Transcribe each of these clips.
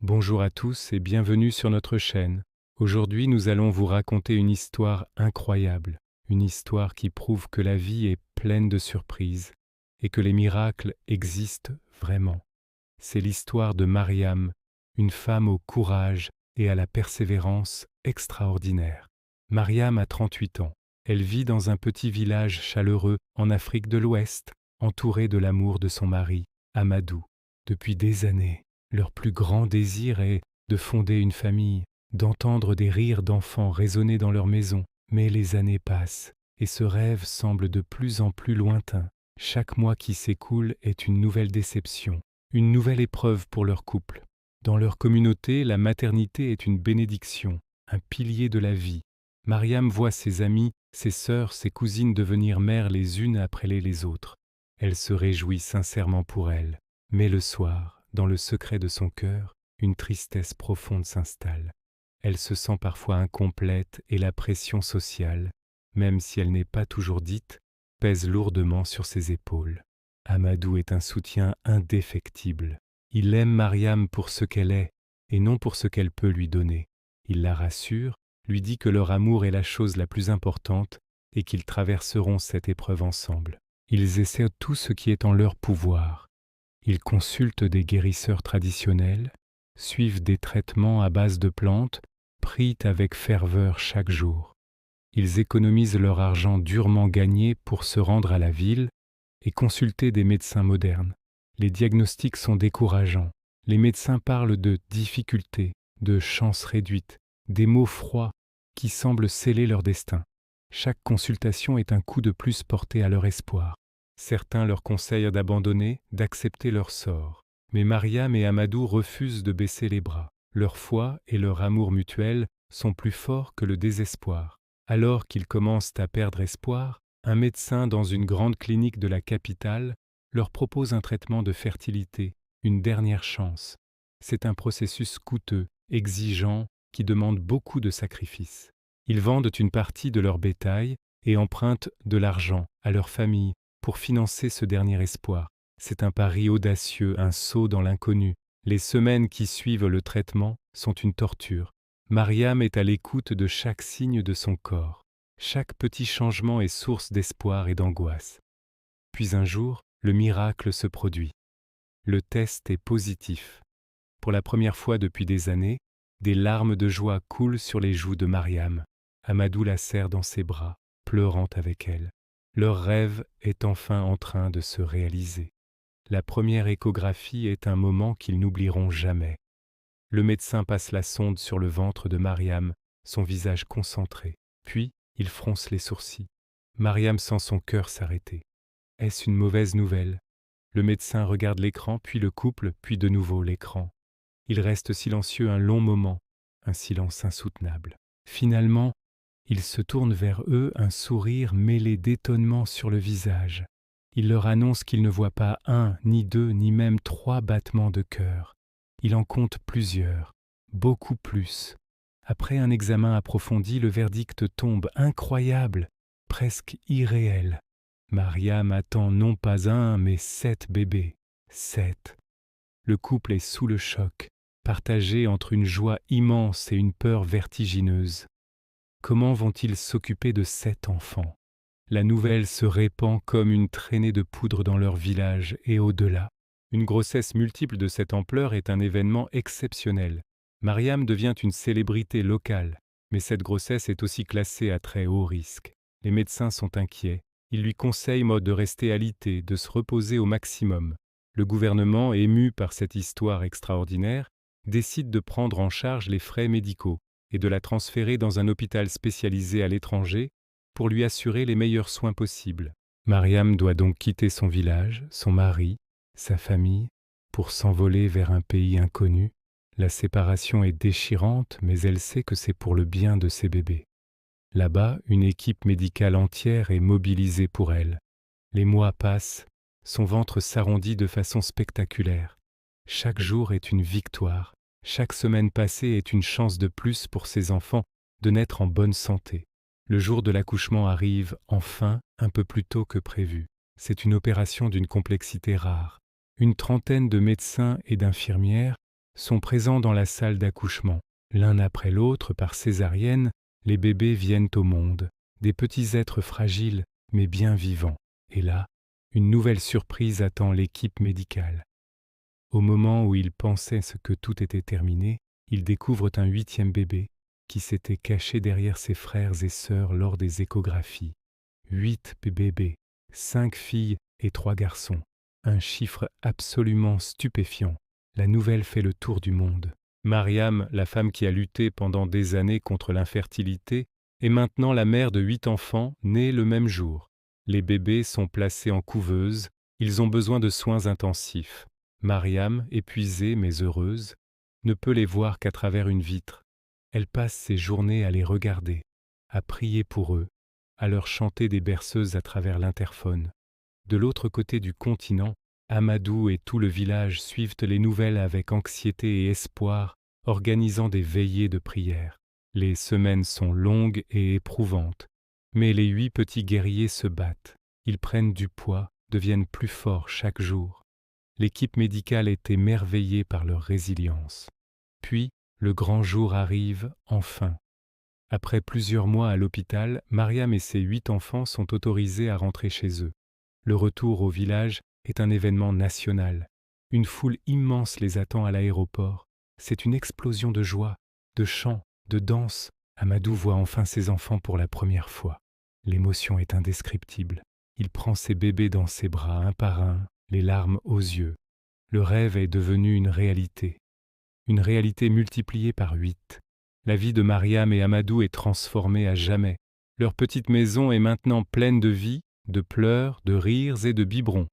Bonjour à tous et bienvenue sur notre chaîne. Aujourd'hui, nous allons vous raconter une histoire incroyable, une histoire qui prouve que la vie est pleine de surprises et que les miracles existent vraiment. C'est l'histoire de Mariam, une femme au courage et à la persévérance extraordinaire. Mariam a 38 ans. Elle vit dans un petit village chaleureux en Afrique de l'Ouest, entourée de l'amour de son mari, Amadou. Depuis des années, leur plus grand désir est de fonder une famille, d'entendre des rires d'enfants résonner dans leur maison. Mais les années passent et ce rêve semble de plus en plus lointain. Chaque mois qui s'écoule est une nouvelle déception, une nouvelle épreuve pour leur couple. Dans leur communauté, la maternité est une bénédiction, un pilier de la vie. Mariam voit ses amies, ses sœurs, ses cousines devenir mères les unes après les autres. Elle se réjouit sincèrement pour elles. Mais le soir, dans le secret de son cœur, une tristesse profonde s'installe. Elle se sent parfois incomplète et la pression sociale, même si elle n'est pas toujours dite, pèse lourdement sur ses épaules. Amadou est un soutien indéfectible. Il aime Mariam pour ce qu'elle est et non pour ce qu'elle peut lui donner. Il la rassure, lui dit que leur amour est la chose la plus importante et qu'ils traverseront cette épreuve ensemble. Ils essaient tout ce qui est en leur pouvoir. Ils consultent des guérisseurs traditionnels, suivent des traitements à base de plantes, prient avec ferveur chaque jour. Ils économisent leur argent durement gagné pour se rendre à la ville et consulter des médecins modernes. Les diagnostics sont décourageants. Les médecins parlent de difficultés, de chances réduites, des mots froids qui semblent sceller leur destin. Chaque consultation est un coup de plus porté à leur espoir. Certains leur conseillent d'abandonner, d'accepter leur sort. Mais Mariam et Amadou refusent de baisser les bras. Leur foi et leur amour mutuel sont plus forts que le désespoir. Alors qu'ils commencent à perdre espoir, un médecin dans une grande clinique de la capitale leur propose un traitement de fertilité, une dernière chance. C'est un processus coûteux, exigeant, qui demande beaucoup de sacrifices. Ils vendent une partie de leur bétail et empruntent de l'argent à leur famille pour financer ce dernier espoir. C'est un pari audacieux, un saut dans l'inconnu. Les semaines qui suivent le traitement sont une torture. Mariam est à l'écoute de chaque signe de son corps. Chaque petit changement est source d'espoir et d'angoisse. Puis un jour, le miracle se produit. Le test est positif. Pour la première fois depuis des années, des larmes de joie coulent sur les joues de Mariam. Amadou la serre dans ses bras, pleurant avec elle. Leur rêve est enfin en train de se réaliser. La première échographie est un moment qu'ils n'oublieront jamais. Le médecin passe la sonde sur le ventre de Mariam, son visage concentré. Puis, il fronce les sourcils. Mariam sent son cœur s'arrêter. Est-ce une mauvaise nouvelle? Le médecin regarde l'écran, puis le couple, puis de nouveau l'écran. Il reste silencieux un long moment, un silence insoutenable. Finalement, il se tourne vers eux, un sourire mêlé d'étonnement sur le visage. Il leur annonce qu'il ne voit pas un, ni deux, ni même 3 battements de cœur. Il en compte plusieurs, beaucoup plus. Après un examen approfondi, le verdict tombe incroyable, presque irréel. Mariam attend non pas un, mais 7 bébés. 7. Le couple est sous le choc, partagé entre une joie immense et une peur vertigineuse. Comment vont-ils s'occuper de 7 enfants? La nouvelle se répand comme une traînée de poudre dans leur village et au-delà. Une grossesse multiple de cette ampleur est un événement exceptionnel. Mariam devient une célébrité locale, mais cette grossesse est aussi classée à très haut risque. Les médecins sont inquiets. Ils lui conseillent de rester alité, de se reposer au maximum. Le gouvernement, ému par cette histoire extraordinaire, décide de prendre en charge les frais médicaux et de la transférer dans un hôpital spécialisé à l'étranger pour lui assurer les meilleurs soins possibles. Mariam doit donc quitter son village, son mari, sa famille, pour s'envoler vers un pays inconnu. La séparation est déchirante, mais elle sait que c'est pour le bien de ses bébés. Là-bas, une équipe médicale entière est mobilisée pour elle. Les mois passent, son ventre s'arrondit de façon spectaculaire. Chaque jour est une victoire. Chaque semaine passée est une chance de plus pour ses enfants de naître en bonne santé. Le jour de l'accouchement arrive enfin un peu plus tôt que prévu. C'est une opération d'une complexité rare. Une trentaine de médecins et d'infirmières sont présents dans la salle d'accouchement. L'un après l'autre, par césarienne, les bébés viennent au monde, des petits êtres fragiles mais bien vivants. Et là, une nouvelle surprise attend l'équipe médicale. Au moment où ils pensaient que tout était terminé, ils découvrent un 8e bébé qui s'était caché derrière ses frères et sœurs lors des échographies. 8 bébés, 5 filles et 3 garçons. Un chiffre absolument stupéfiant. La nouvelle fait le tour du monde. Mariam, la femme qui a lutté pendant des années contre l'infertilité, est maintenant la mère de 8 enfants nés le même jour. Les bébés sont placés en couveuse, ils ont besoin de soins intensifs. Mariam, épuisée mais heureuse, ne peut les voir qu'à travers une vitre. Elle passe ses journées à les regarder, à prier pour eux, à leur chanter des berceuses à travers l'interphone. De l'autre côté du continent, Amadou et tout le village suivent les nouvelles avec anxiété et espoir, organisant des veillées de prière. Les semaines sont longues et éprouvantes, mais les 8 petits guerriers se battent. Ils prennent du poids, deviennent plus forts chaque jour. L'équipe médicale est émerveillée par leur résilience. Puis, le grand jour arrive enfin. Après plusieurs mois à l'hôpital, Mariam et ses 8 enfants sont autorisés à rentrer chez eux. Le retour au village est un événement national. Une foule immense les attend à l'aéroport. C'est une explosion de joie, de chants, de danse. Amadou voit enfin ses enfants pour la première fois. L'émotion est indescriptible. Il prend ses bébés dans ses bras un par un, les larmes aux yeux. Le rêve est devenu une réalité multipliée par 8. La vie de Mariam et Amadou est transformée à jamais. Leur petite maison est maintenant pleine de vie, de pleurs, de rires et de biberons.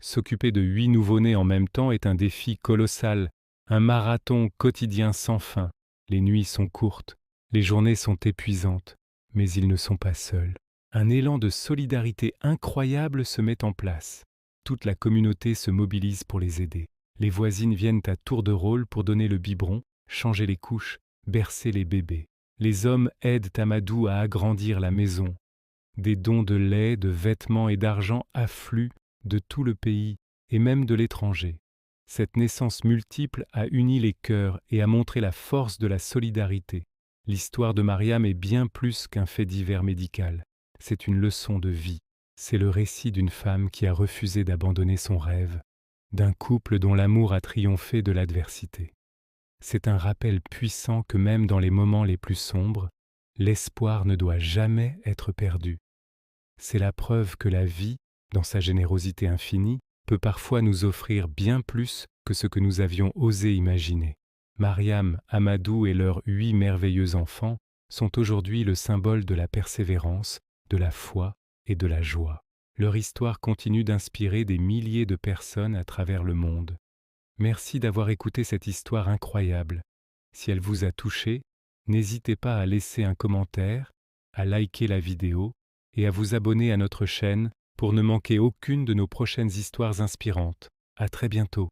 S'occuper de 8 nouveau-nés en même temps est un défi colossal, un marathon quotidien sans fin. Les nuits sont courtes, les journées sont épuisantes, mais ils ne sont pas seuls. Un élan de solidarité incroyable se met en place. Toute la communauté se mobilise pour les aider. Les voisines viennent à tour de rôle pour donner le biberon, changer les couches, bercer les bébés. Les hommes aident Amadou à agrandir la maison. Des dons de lait, de vêtements et d'argent affluent de tout le pays et même de l'étranger. Cette naissance multiple a uni les cœurs et a montré la force de la solidarité. L'histoire de Mariam est bien plus qu'un fait divers médical. C'est une leçon de vie. C'est le récit d'une femme qui a refusé d'abandonner son rêve, d'un couple dont l'amour a triomphé de l'adversité. C'est un rappel puissant que même dans les moments les plus sombres, l'espoir ne doit jamais être perdu. C'est la preuve que la vie, dans sa générosité infinie, peut parfois nous offrir bien plus que ce que nous avions osé imaginer. Mariam, Amadou et leurs 8 merveilleux enfants sont aujourd'hui le symbole de la persévérance, de la foi et de la joie. Leur histoire continue d'inspirer des milliers de personnes à travers le monde. Merci d'avoir écouté cette histoire incroyable. Si elle vous a touché, n'hésitez pas à laisser un commentaire, à liker la vidéo et à vous abonner à notre chaîne pour ne manquer aucune de nos prochaines histoires inspirantes. À très bientôt.